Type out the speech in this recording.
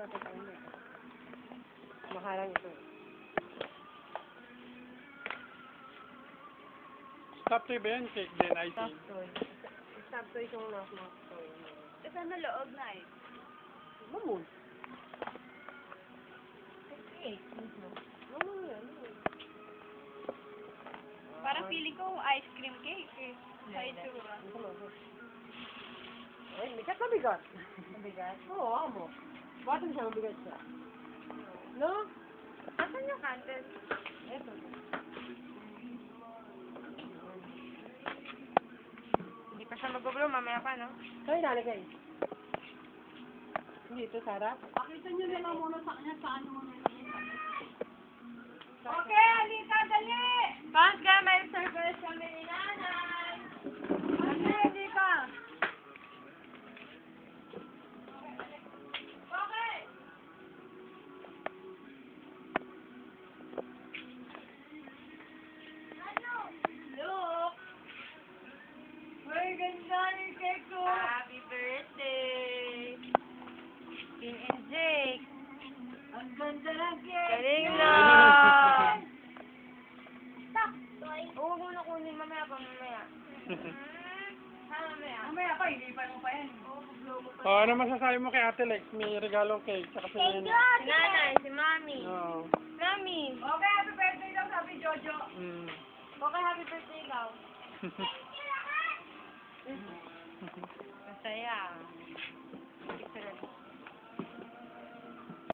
natin sa inyo. Maharang ito. Stop toy ba yan? Cake din, I think. Toy. Stop toy yung nasa toy. Ito na loob na eh. Mamon. Cake. Mamon yan. Parang feeling ko ice cream cake eh. Sa itsura. Ay, bigat na bigat. Mabigat. Oo, amo. Bakit siya mabigat siya? No? Asan yung candle? Eto. Hindi pa siya mag-blow, mamaya pa, no? Ay, nalagay. Dito, Sarah. Pakita nyo na lang muna sa kanya saan mo nilagay. Okay, halika, dali! Pagka may surprise kami ni nanay! Dali, halika! Okay! Ano? Look! May ganda ni cake ko! Happy birthday! King and Jake! Ang ganda ng cake! Galing na! Oo, huwag mo na kunin. Mamaya pa, mamaya. Mamaya. Mamaya pa, hindi pa mo pa yan. Oh, ano masasabi mo kay Ate Lex? May regalong cake, tsaka si Nene. Si nanay, si mami. Oo. Mami! Okay, happy birthday daw sabi Jojo. Mm. Okay, happy birthday daw. Masaya. Picture.